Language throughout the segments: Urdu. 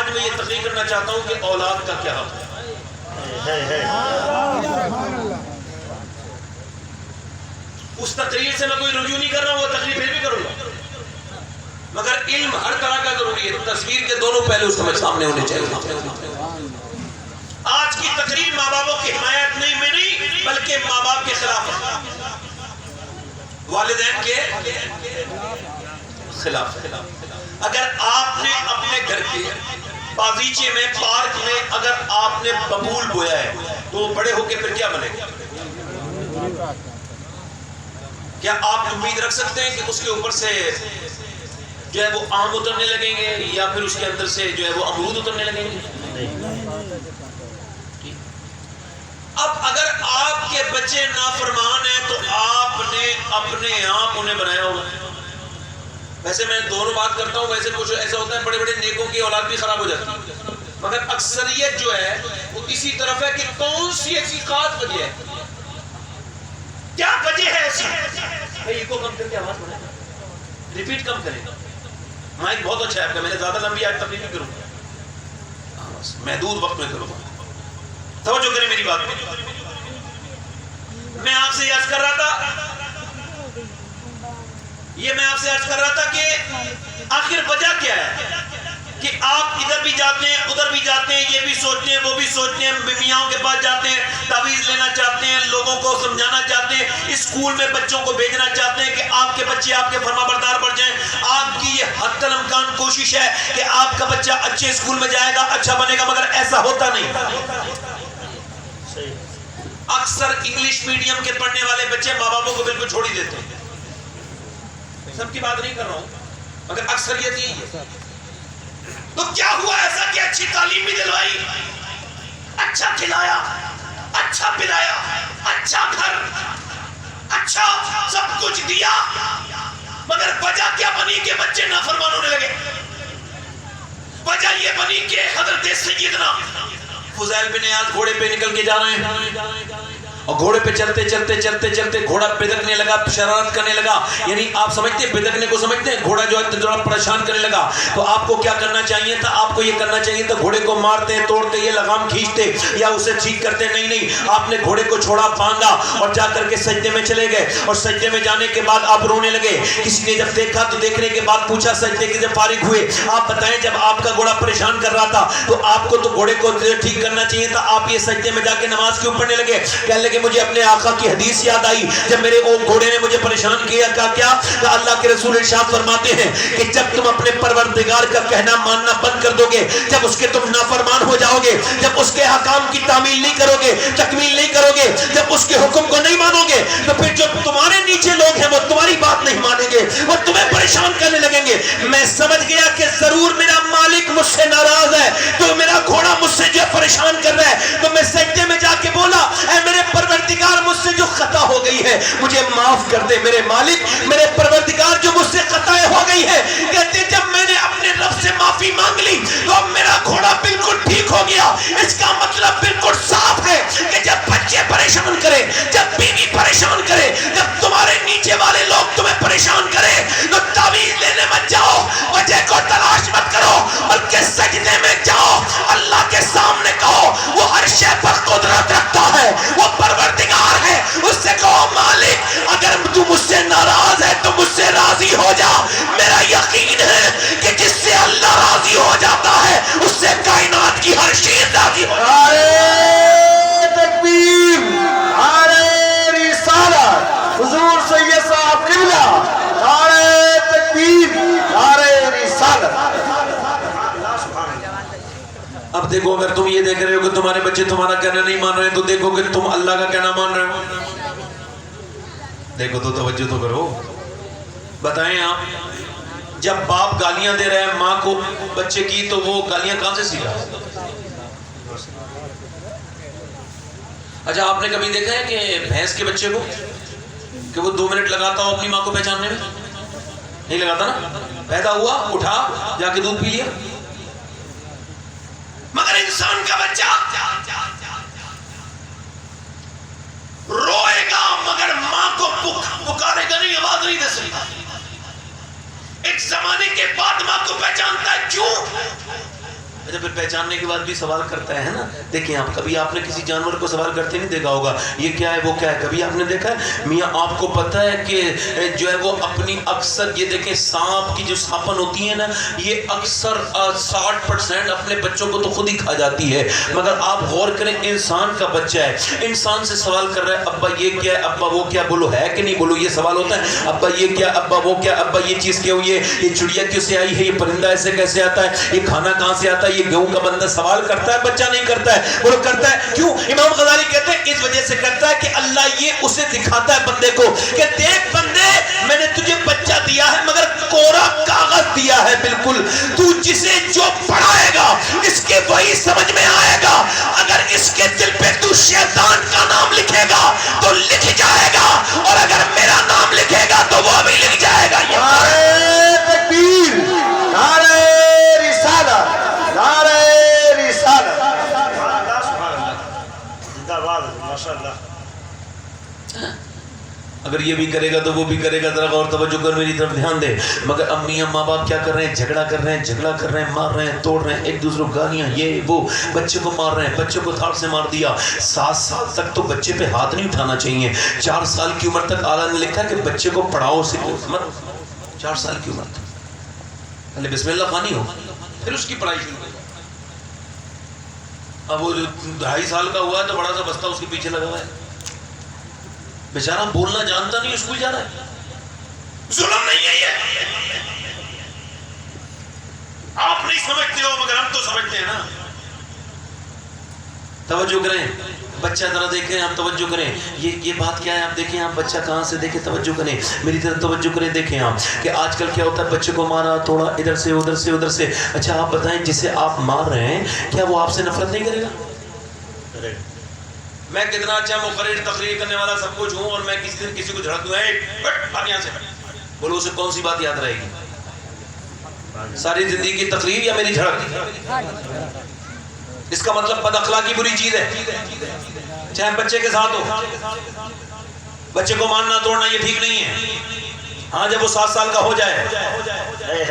آج میں یہ تقریر کرنا چاہتا ہوں کہ اولاد کا کیا حق ہے. اس تقریر سے میں کوئی رجوع نہیں کر رہا ہوں، وہ تقریر پھر بھی کروں گا، مگر علم ہر طرح کا ضروری ہے. تصویر کے دونوں پہلو سمجھ سامنے ہونے چاہیے. آج کی تقریر ماں باپوں کی حمایت نہیں میں نہیں بلکہ ماں باپ کے خلاف ہے، والدین کے خلاف. اگر آپ نے اپنے گھر کے باغیچے میں، پارک میں اگر آپ نے ببول بویا ہے تو وہ بڑے ہو کے پھر کیا بنے گا؟ کیا آپ امید رکھ سکتے ہیں کہ اس کے اوپر سے جو ہے وہ آم اترنے لگیں گے یا پھر اس کے اندر سے جو ہے وہ امرود اترنے لگیں گے؟ اب اگر آپ کے بچے نافرمان ہیں تو آپ نے اپنے آپ انہیں بنایا ہوگا. ویسے میں دونوں بات کرتا ہوں، ویسے کچھ ایسا ہوتا ہے بڑے بڑے نیکوں کی اولاد بھی خراب ہو جاتی ہے، مگر اکثریت جو ہے وہ اسی طرف ہے کہ کون سی ایسی خاص وجہ ہے، کیا وجہ ہے ایسی. یہ کو کم کر کے آواز بڑھائیں، ریپیٹ کم کریں. مائک بہت اچھا ہے آپ کا، میں نے زیادہ لمبی آج تقریر نہیں کروں گا، محدود وقت میں کروں گا. توجہ کریں میری بات میں. میں آپ سے عرض کر رہا تھا کہ آخر وجہ کیا ہے کہ آپ ادھر بھی جاتے ہیں ادھر بھی جاتے ہیں، یہ بھی سوچتے ہیں وہ بھی سوچتے ہیں، میاں کے پاس جاتے ہیں، تعویذ لینا چاہتے ہیں، لوگوں کو سمجھانا چاہتے ہیں، اسکول میں بچوں کو بھیجنا چاہتے ہیں کہ آپ کے بچے آپ کے فرما بردار بن جائیں. آپ کی یہ حتی الامکان کوشش ہے کہ آپ کا بچہ اچھے اسکول میں جائے گا، اچھا بنے گا، مگر ایسا ہوتا نہیں. اکثر انگلش میڈیم کے پڑھنے والے بچے ماں باپوں کو بالکل چھوڑ ہی دیتے ہیں. سب کی بات نہیں کر رہا ہوں مگر اکثریت یہی ہے. تو کیا ہوا ایسا کہ اچھی تعلیم بھی دلوائی، اچھا کھلایا، اچھا پلایا، اچھا گھر، اچھا سب کچھ دیا، مگر وجہ کیا بنی کہ بچے نافرمان ہونے لگے؟ وجہ یہ بنی کہ حضرت سیدنا فضیل بن عیاض گھوڑے پہ نکل کے جا رہے ہیں اور گھوڑے پہ چلتے چلتے چلتے چلتے گھوڑا بدکنے لگا، شرارت کرنے لگا. یعنی آپ سمجھتے ہیں بدکنے کو سمجھتے ہیں، گھوڑا جو ہے تھوڑا پریشان کرنے لگا. تو آپ کو کیا کرنا چاہیے تھا؟ آپ کو یہ کرنا چاہیے تھا گھوڑے کو مارتے توڑتے یہ لگام کھینچتے یا اسے ٹھیک کرتے. نہیں، آپ نے گھوڑے کو چھوڑا، باندھا اور جا کر کے سجدے میں چلے گئے. اور سجدے میں جانے کے بعد آپ رونے لگے. کسی نے جب دیکھا تو دیکھنے کے بعد پوچھا سجدے کے جب فارغ ہوئے آپ بتائیں جب آپ کا گھوڑا پریشان کر رہا تھا تو آپ کو تو گھوڑے کو ٹھیک کرنا چاہیے تھا. آپ یہ سجدے میں جا کے نماز کیوں پڑھنے لگے؟ کہنے لگے مجھے اپنے آقا کی حدیث یاد آئی جب میرے گھوڑے نے مجھے پریشان کیا. کیا اللہ کے رسول ارشاد فرماتے ہیں کہ جب تم اپنے پروردگار کا کہنا ماننا بند کر دو گے، جب اس کے تم نافرمان ہو جاؤ گے، جب اس کے حکام کی تعمیل نہیں کرو گے، تکمیل نہیں کرو گے، جب اس کے حکم کو نہیں مانو گے، تو پھر جو تمہارے نیچے لوگ ہیں وہ تمہاری بات نہیں مانیں گے، وہ تمہیں پریشان کرنے لگیں گے. میں سمجھ گیا کہ ضرور میرا مالک مجھ سے ناراض ہے، تو میرا گھوڑا مجھ سے جو پریشان کر رہا ہے. تو میں سجدے میں جا کے بولا اے میرے پروردگار مجھ سے جو خطا ہو گئی ہے مجھے معاف کر دے میرے مالک، میرے پروردگار جو مجھ سے خطائیں ہو گئی ہے. کہتے جب میں نے اپنے رب سے معافی مانگ لی تو اب میرا گھوڑا بالکل ٹھیک ہو گیا. اس کا مطلب بالکل صاف ہے کہ جب بچے پریشان کرے، جب بیوی پریشان کرے، جب تمہارے نیچے والے لوگ تمہیں پریشان کرے تو تعویذ لینے مت جاؤ، وجہ کو تلاش مت کرو، بلکہ سجدے میں جاؤ، اللہ کے سامنے کہو وہ ہر شے پر قدرت رکھتا ہے، وہ پروردگار ہے. اس سے کہو مالک اگر تو مجھ سے ناراض ہے تو مجھ سے راضی ہو جا. میرا یقین ہے کہ جس سے اللہ راضی ہو جاتا ہے اس سے کائنات کی ہر چیز راضی ہو جاتی ہے. تکبیر، نعرہ رسالت، حضور سید صاحب قبلہ، نعرہ تکبیر، نعرہ رسالت. اب دیکھو اگر تم یہ دیکھ رہے ہو کہ تمہارے بچے تمہارا کہنا نہیں مان رہے تو دیکھو کہ تم اللہ کا کہنا مان رہے ہو. دیکھو تو توجہ تو کرو. بتائیں آپ جب باپ گالیاں دے رہے ہیں ماں کو بچے کی تو وہ گالیاں کہاں سے سیکھا؟ اچھا آپ نے کبھی دیکھا ہے کہ بھینس کے بچے کو کہ وہ 2 منٹ لگاتا ہو اپنی ماں کو پہچاننے میں؟ نہیں لگاتا نا. پیدا ہوا اٹھا جا کے دودھ پی لیا. مگر انسان کا بچہ روئے گا مگر ماں کو پکارے گا نہیں، آواز نہیں دے سکتا. ایک زمانے کے بعد ماں کو پہچانتا ہے. کیوں؟ جب پھر پہچاننے کے بعد بھی سوال کرتا ہے نا. دیکھیں آپ کبھی آپ نے کسی جانور کو سوال کرتے نہیں دیکھا ہوگا یہ کیا ہے وہ کیا ہے, کبھی آپ نے دیکھا ہے؟ میاں آپ کو پتہ ہے کہ جو ہے وہ اپنی اکثر یہ دیکھیں سانپ کی جو سانپن ہوتی ہے نا یہ اکثر 60% اپنے بچوں کو تو خود ہی کھا جاتی ہے, مگر آپ غور کریں انسان کا بچہ ہے, انسان سے سوال کر رہا ہے ابا یہ کیا ہے, ابا وہ کیا, بولو ہے کہ نہیں بولو, یہ سوال ہوتا ہے ابا یہ کیا, ابا وہ کیا, ابا یہ چیز کیا ہوئی ہے, یہ چڑیا کیوں سے آئی ہے, یہ پرندہ ایسے کیسے آتا ہے, یہ کھانا کہاں سے آتا ہے, یہ گیہوں کا بندہ سوال کرتا ہے, بچہ نہیں کرتا ہے. وہ کرتا ہے کیوں؟ امام غزالی کہتے ہیں اس وجہ سے کرتا ہے کہ اللہ یہ اسے دکھاتا ہے بندے کو کہ دیکھ بندے میں نے تجھے بچہ دیا ہے مگر کوڑا کاغذ دیا ہے بالکل, تو جسے جو پڑھائے گا اس کے وہی سمجھ میں آئے گا, اگر اس کے دل پہ تو شیطان کا نام لکھے گا تو لکھ جائے گا, اور اگر میرا نام لکھے گا تو وہ بھی لکھ جائے گا. نعرہ تکبیر, نعرہ رسالت, نعرہ رسالت. اگر یہ بھی کرے گا تو وہ بھی کرے گا. ذرا اور توجہ کر میری طرف دھیان دے. مگر امی ماں باپ کیا کر رہے ہیں؟ جھگڑا کر رہے ہیں, مار رہے ہیں, توڑ رہے ہیں, ایک دوسرے کو گالیاں, یہ وہ, بچے کو مار رہے ہیں, بچے کو تھاڑ سے مار دیا. 7 سال تک تو بچے پہ ہاتھ نہیں اٹھانا چاہیے. 4 سال کی عمر تک اعلیٰ نے لکھا کہ بچے کو پڑھاؤ سکھاؤ. 4 سال کی عمر تک پہلے بسم اللہ خوانی ہو پھر اس کی پڑھائی شروع کرو. اب وہ 2.5 سال کا ہوا ہے تو بڑا سا بستہ اس کے پیچھے لگا ہوا ہے, بیچارہ بولنا جانتا نہیں, اسکول جا رہا ہے. ظلم نہیں ہے یہ؟ آپ نہیں سمجھتے ہو مگر ہم تو سمجھتے ہیں نا. توجہ کریں, بچہ ذرا دیکھیں, آپ توجہ کریں, یہ بات کیا ہے آپ دیکھیں, آپ بچہ کہاں سے دیکھیں, توجہ کریں میری طرف توجہ کریں. دیکھیں آپ کہ آج کل کیا ہوتا ہے, بچے کو مارا توڑا, ادھر سے ادھر سے ادھر سے. اچھا آپ بتائیں جسے آپ مار رہے ہیں کیا وہ آپ سے نفرت نہیں کرے گا؟ میں کتنا اچھا مقرر تقریر کرنے والا سب کچھ ہوں اور میں کسی دن کسی کو جھڑک دوں, بھاگ یہاں سے, بولو اسے کون سی بات یاد رہے گی؟ ساری زندگی کی تقریر یا میری جھڑک؟ اس کا مطلب بد اخلاقی بری چیز ہے, چاہے بچے کے ساتھ ہو. بچے کو مارنا توڑنا یہ ٹھیک نہیں ہے. ہاں جب وہ 7 سال کا ہو جائے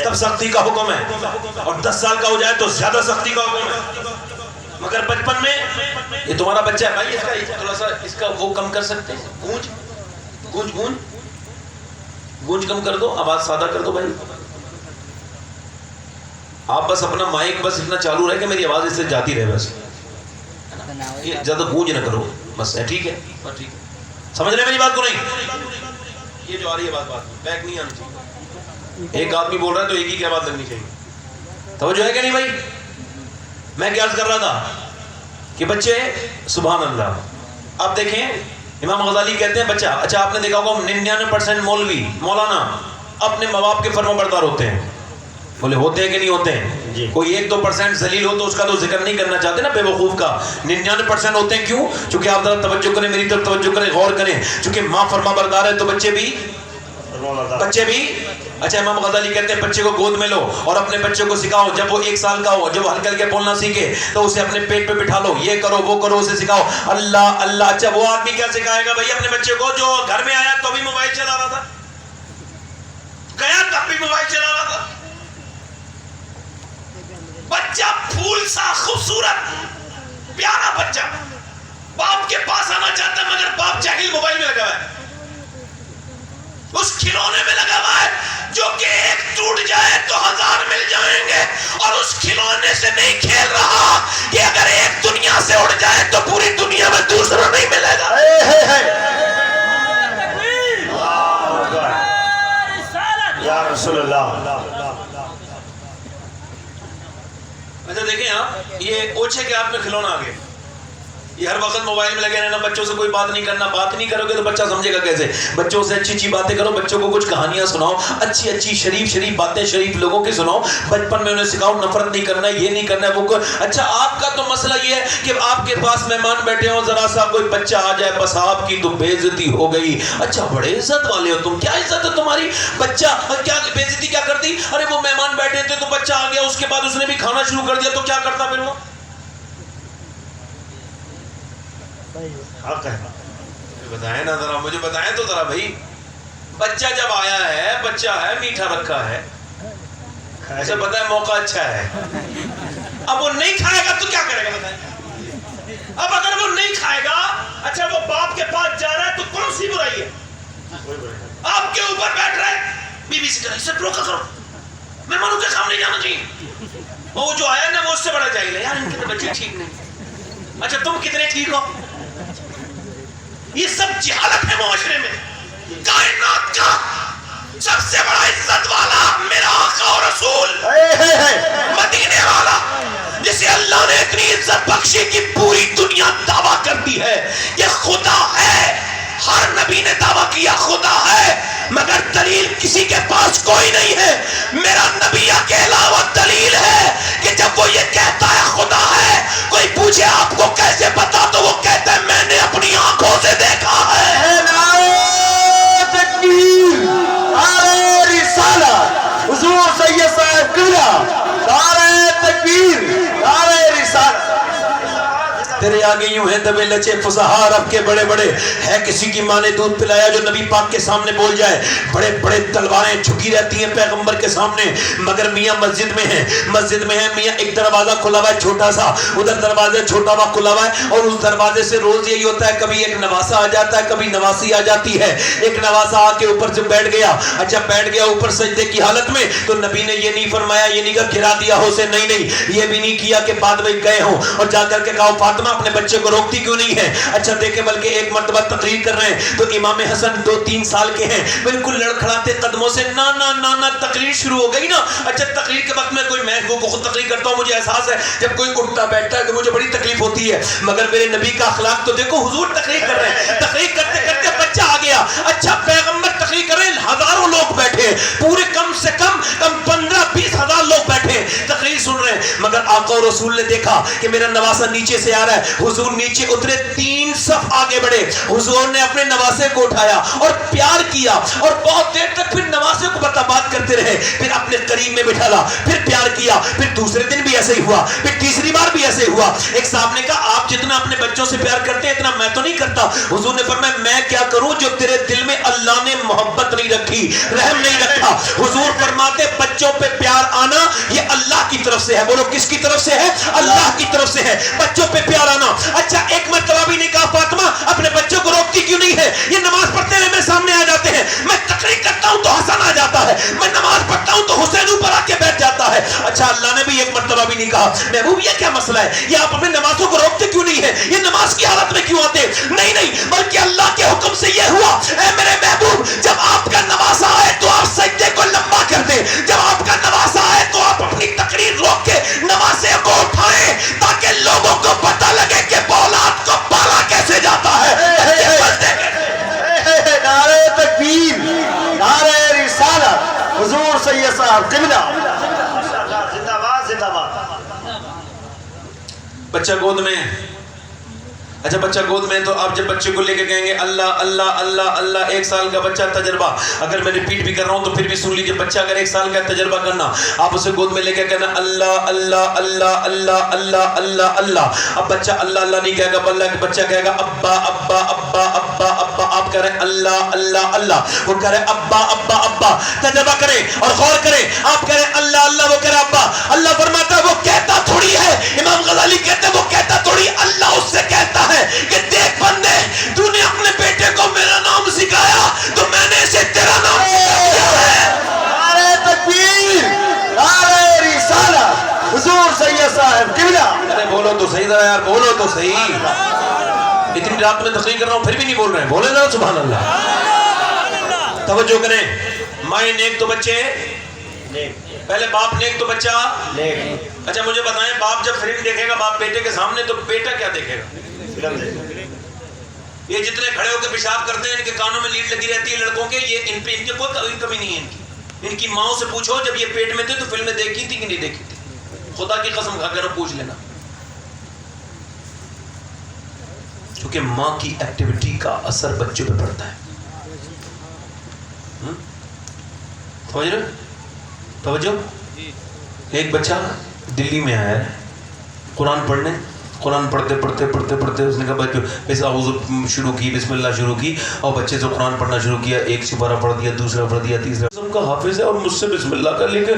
تب سختی کا حکم ہے, اور 10 سال کا ہو جائے تو زیادہ سختی کا حکم ہے. مگر بچپن میں یہ تمہارا بچہ ہے بھائی, اس کا تھوڑا سا اس کا وہ کم کر سکتے ہیں, گونج کم کر دو, آواز سادہ کر دو بھائی. آپ بس اپنا مائک بس اتنا چالو رہے کہ میری آواز اس سے جاتی رہے, بس یہ زیادہ گونج نہ کرو بس, ٹھیک ہے, سمجھ رہے میری بات کو؟ نہیں یہ جو آ رہی ہے بات بیک نہیں آنی چاہیے. ایک آدمی بول رہا ہے تو ایک ہی کی آواز لگنی چاہیے. توجہ ہے کہ نہیں بھائی؟ میں کیا عرض کر رہا تھا کہ بچے سبحان اللہ. اب دیکھیں امام غزالی کہتے ہیں بچہ, اچھا آپ نے دیکھا ہوگا 99% مولوی مولانا اپنے ماں باپ کے فرما بردار ہوتے ہیں. بولے ہوتے ہیں کہ نہیں ہوتے ہیں؟ کوئی 1-2% ذلیل ہو تو اس کا تو ذکر نہیں کرنا چاہتے نا بے وقوف کا. 99% ہوتے ہیں. کیوں؟ چونکہ آپ ذرا توجہ کریں میری طرف, توجہ کریں, غور کریں. چونکہ ماں فرما بردار ہے تو بچے بھی. اچھا امام غزالی کہتے ہیں بچے کو گود میں لو اور اپنے بچے کو سکھاؤ. جب وہ 1 سال کا ہو, جب وہ ہلکے ہلکے بولنا سیکھے تو اسے اپنے پیٹ پہ بٹھا لو, یہ کرو وہ کرو, اسے سکھاؤ اللہ اللہ. اچھا وہ آدمی کیا سکھائے گا بھائی اپنے بچے کو جو گھر میں آیا تو بھی موبائل چلا رہا تھا, گیا تب بھی موبائل چلا رہا تھا. بچہ پھول سا خوبصورت پیارا بچہ باپ کے پاس آنا چاہتا ہے مگر باپ جاہل موبائل میں لگا ہوا ہے, اس کھلونے میں لگا ہوا ہے جو کہ ایک ٹوٹ جائے تو 1000 مل جائیں گے, اور اس کھلونے سے نہیں کھیل رہا کہ اگر ایک دنیا سے اڑ جائے تو پوری دنیا میں دوسرا نہیں ملے گا. یا رسول اللہ. اچھا دیکھیں آپ یہ اوچھے کے آپ میں کھلونا آ گئے, یہ ہر وقت موبائل میں لگے رہنا, بچوں سے کوئی بات نہیں کرنا. بات نہیں کرو گے تو بچہ سمجھے گا کیسے؟ بچوں سے اچھی اچھی باتیں کرو, بچوں کو کچھ کہانیاں سناؤ, اچھی اچھی شریف باتیں شریف لوگوں کی سناؤ. بچپن میں انہیں سکھاؤ نفرت نہیں کرنا, یہ نہیں کرنا ہے وہ. اچھا آپ کا تو مسئلہ یہ ہے کہ آپ کے پاس مہمان بیٹھے ہوں, ذرا سا کوئی بچہ آ جائے بس آپ کی تو بے عزتی ہو گئی. اچھا بڑے عزت والے ہو تم, کیا عزت ہے تمہاری؟ بچہ کیا بے عزتی کیا کرتی؟ ارے وہ مہمان بیٹھے تھے تو بچہ آ گیا, اس کے بعد اس نے بھی کھانا شروع کر دیا تو کیا کرتا پھر وہ؟ بتائیں نا ذرا, مجھے بتائیں تو ذرا بھائی. بچہ جب آیا ہے, بچہ ہے, میٹھا رکھا ہے, ایسے پتہ ہے موقع اچھا ہے, اب وہ نہیں کھائے گا تو کیا کرے گا بتائیں؟ اب اگر وہ نہیں کھائے گا، اچھا وہ باپ کے پاس جا رہا ہے تو کون سی برائی ہے؟ آپ کے اوپر بیٹھ رہا ہے، بی بی سی کہا اسے روکا کرو، مہمانوں کے سامنے جانا چاہیے. وہ جو آیا نا وہ اس سے بڑا جاہل ہے، یار ان کے تو بچے ٹھیک نہیں. اچھا تم کتنے ٹھیک ہو؟ یہ سب جہالت ہے معاشرے میں. کائنات کا سب سے بڑا عزت والا میرا آقا و رسول مدینے والا، جسے اللہ نے اتنی عزت بخشی کہ پوری دنیا دعویٰ کرتی ہے کہ خدا ہے. ہر نبی نے دعویٰ کیا خدا ہے، مگر دلیل کسی کے پاس کوئی نہیں ہے. میرا نبی کے علاوہ دلیل ہے کہ جب وہ یہ کہتا ہے خدا ہے، کوئی پوچھے آپ کو کیسے پتا تو وہ کہتا ہے میں نے اپنی آنکھوں سے دیکھا ہے. تکبیر، نعرہ رسالت، حضور سید صاحب قبلہ، نعرہ تکبیر، نعرہ رسالت. تیرے آگے یوں ہیں دبے لچے فصحا رب کے بڑے بڑے، ہے کسی کی ماں نے دودھ پلایا جو نبی پاک کے سامنے بول جائے. بڑے بڑے تلواریں جھکی رہتی ہیں پیغمبر کے سامنے، مگر میاں مسجد میں ہیں. مسجد میں ہے میاں، ایک دروازہ کھلا ہوا ہے چھوٹا سا، ادھر دروازہ چھوٹا ہوا کھلا ہوا ہے، اور اس دروازے سے روز یہی ہوتا ہے کبھی ایک نواسا آ جاتا ہے، کبھی نواسی آ جاتی ہے. ایک نواسا آ کے اوپر سے بیٹھ گیا. اچھا بیٹھ گیا اوپر سجدے کی حالت میں، تو نبی نے یہ نہیں فرمایا، یہ نہیں کہا گرا دیا ہو اسے، نہیں نہیں، یہ بھی نہیں کیا کہ بعد میں گئے ہوں اور جا کر کے کہا فاطمہ اپنے بچے کو روکتی کیوں نہیں ہے. اچھا دیکھیں بلکہ ایک مرتبہ تقریر کر رہے ہیں تو امام حسن 2-3 سال کے ہیں، بالکل لڑکھڑاتے قدموں سے نا نا نا نا تقریر شروع ہو گئی نا. اچھا تقریر کے وقت میں کوئی میں وہ خود تقریر کرتا ہوں، مجھے احساس ہے جب کوئی اٹھتا بیٹھتا ہے تو مجھے بڑی تکلیف ہوتی ہے، مگر میرے نبی کا اخلاق تو دیکھو. حضور تقریر کر رہے ہیں، تقریر کرتے کرتے بچہ آ گیا. اچھا پیغمبر تقریر کر رہے ہیں، ہزاروں لوگ بیٹھے، پورے کم سے کم 15-20 ہزار لوگ بیٹھے تقریر سن رہے ہیں، مگر آقا و رسول نے دیکھا کہ میرا نواسا نیچے سے آ رہا ہے. حضور نیچے اترے، 3 صف آگے بڑھے، حضور نے اپنے نواسے کو اٹھایا اور پیار کیا اور بہت دیر تک پھر نواسے کو بات کرتے رہے. پھر اپنے قریب میں بٹھالا، پھر پیار کیا. پھر دوسرے دن بھی ایسے ہی ہوا، پھر تیسری بار بھی ایسے ہوا. ایک صاحب نے کہا آپ جتنا اپنے بچوں سے پیار کرتے ہیں اتنا میں تو نہیں کرتا. حضور نے فرمایا میں کیا کروں جو تیرے دل میں اللہ نے محبت نہیں رکھی، رحم نہیں رکھا. حضور فرماتے بچوں پہ پیار آنا یہ اللہ کی طرف سے ہے. بولو کس کی طرف سے ہے؟ اللہ کی طرف سے ہے بچوں پہ پیار آنا. اچھا ایک مرتبہ بھی نہیں کہا فاطمہ اپنے بچوں کو روکتی کیوں نہیں ہے، یہ نماز پڑھتے ہوئے میرے سامنے آ جاتے ہیں، میں تقریر کرتا ہوں تو حسن آ جاتا ہے، میں نماز پڑھتا ہوں تو حسین اوپر آ کے بیٹھ جاتا ہے. اچھا اللہ نے بھی ایک مرتبہ بھی نہیں کہا محبوب یہ کیا مسئلہ ہے، یہ آپ اپنے نمازوں کو روکتے کیوں نہیں ہے، یہ نماز کی حالت میں کیوں آتے؟ نہیں نہیں، بلکہ اللہ کے حکم سے یہ ہوا اے میرے محبوب جب آپ کا نواسا آئے تو آپ سجدے کو لمبا کر دیں، جب آپ کا نواسا آئے تو آپ اپنی تقریر روک کے نواسے کو اٹھائیں تاکہ لوگوں کو پتہ لگے کہ اولاد کو پالا کیسے جاتا ہے. نعرہ تکبیر، نعرہ رسالت، حضور سید صاحب قبلہ. زندہ باد زندہ باد. بچہ گود میں، اچھا بچہ گود میں تو آپ جب بچے کو لے کے کہیں گے اللہ اللہ اللہ اللہ. 1 سال کا بچہ تجربہ، اگر میں ریپیٹ بھی کر رہا ہوں تو پھر بھی سن لیجیے. بچہ اگر 1 سال کا تجربہ کرنا، آپ اسے گود میں لے کے کہنا اللہ اللہ اللہ اللہ اللہ اللہ اللہ. اب بچہ اللہ اللہ نہیں کہے گا، بچہ کہے گا ابا ابا ابا ابا ابا. آپ کہہ رہے ہیں اللہ اللہ اللہ، وہ کہہ رہے ہیں ابا ابا ابا. تجربہ کریں اور غور کریں. آپ کہہ رہے ہیں اللہ اللہ، وہ کہہ رہے ہیں ابا. اللہ فرماتا ہے وہ کہتا تھوڑی ہے، امام غزالی کہتے ہیں وہ کہتا تھوڑی، اللہ اس سے کہتا ہے کہ دیکھ بندے تو نے اپنے بیٹے کو میرا نام سکھایا تو میں نے اسے تیرا نام سکھایا ہے. نعرہ تکبیر، نعرہ رسالت، حضور سید صاحب قبلہ. ارے بولو تو صحیح ذرا یار، بولو تو صحیح. اتنی رات میں تقریر کر رہا ہوں پھر بھی نہیں بول رہے ہیں، بولے ذرا سبحان اللہ. توجہ کریں. مائیں نیک تو بچے پہلے، باپ نیک تو بچہ نیک. اچھا مجھے بتائیں باپ جب فلم دیکھے گا باپ بیٹے کے سامنے تو بیٹا کیا دیکھے گا؟ یہ جتنے کھڑے ہو کے پیشاب کرتے ہیں ان کے کانوں میں لیڈ لگی رہتی ہے لڑکوں کے، یہ ان پہ ان کے کوئی کمی نہیں ہے. ان کی ماؤں سے پوچھو جب یہ پیٹ میں تھے تو فلمیں دیکھی تھی کہ نہیں دیکھی تھی، خدا کی قسم کھا کر پوچھ لینا. کیونکہ ماں کی ایکٹیویٹی کا اثر بچوں پہ پڑتا ہے. سمجھ رہے؟ توجہ. ایک بچہ دلی میں آیا ہے قرآن پڑھنے، قرآن پڑھتے پڑھتے پڑھتے پڑھتے اس نے کہا بھائی بس اعوذ شروع کی، بسم اللہ شروع کی، اور بچے سے قرآن پڑھنا شروع کیا، ایک سپارہ پڑھ دیا، دوسرا پڑھ دیا، تیسرا کا حافظ ہے اور مجھ سے بسم اللہ کا لے کے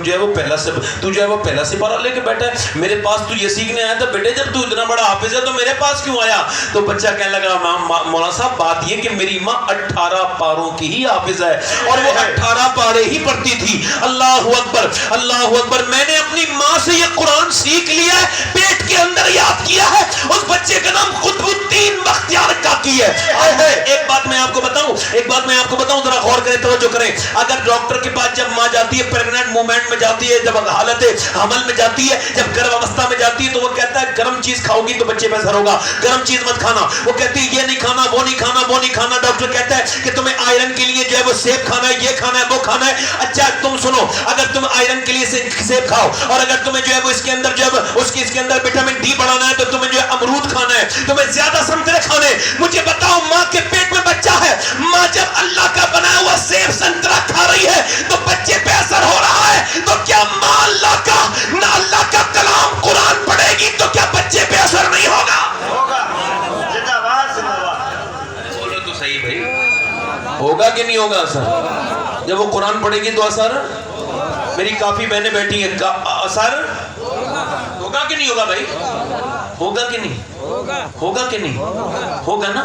جو ہے وہ پہلا سپارہ لے کے بیٹھا ہے میرے پاس، تو یہ سیکھنے آیا تھا بیٹے جب تو اتنا بڑا حافظ ہے تو میرے پاس کیوں آیا؟ تو بچہ کہنے لگا مولانا صاحب بات یہ کہ میری ماں 18 پاروں کی ہی حافظ ہے اور وہ 18 پارے ہی پڑھتی تھی۔ اللہ اکبر اللہ اکبر، میں نے اپنی ماں سے یہ قرآن سیکھ لیا ہے، پیٹ کے اندر یاد کیا ہے۔ اس بچے کا نام قطب الدین بختیار کاکی ہے۔ ایک بات میں آپ کو بتاؤں ذرا غور کریں، توجہ کریں، اگر ڈاکٹر کے پاس جب ماں جاتی ہے پریگننٹ مومنٹ میں جاتی ہے، جب حالت حمل میں جاتی ہے، جب گربھ اوستھا میں جاتی ہے تو وہ کہتا ہے گرم چیز کھاؤ گی تو بچے پہ اثر ہوگا، گرم چیز مت کھانا، وہ کہتی ہے یہ نہیں کھانا وہ نہیں کھانا وہ نہیں کھانا، ڈاکٹر کہتا ہے کہ تمہیں آئرن کے لیے جو ہے وہ سیب کھانا ہے، یہ کھانا ہے وہ کھانا ہے۔ اچھا تم سنو، اگر تم آئرن کے لیے سیب کھاؤ اور اگر تمہیں جو ہے وہ اس کے اندر جو ہے اس کے اندر وٹامن ڈی بڑھانا ہے تو تمہیں جو ہے امرود کھانا ہے، تمہیں زیادہ سنترے کھانے۔ مجھے بتاؤ ماں کے پیٹ میں بچہ ہے، ماں جب اللہ کا بنایا ہوا سیب سنترا کھا رہی ہے تو بچے پہ اثر ہو رہا ہے، تو کیا ماں اللہ کا کلام قرآن پڑھے گی تو کیا بچے پہ اثر نہیں ہوگا؟ زندہ باد زندہ باد۔ بولو تو صحیح بھائی، ہوگا کہ نہیں ہوگا اثر؟ جب وہ قرآن پڑھے گی تو اثر، میری کافی بہنیں بیٹھی ہیں، اثر ہوگا کہ نہیں ہوگا بھائی؟ ہوگا کہ نہیں ہوگا کہ نہیں ہوگا نا؟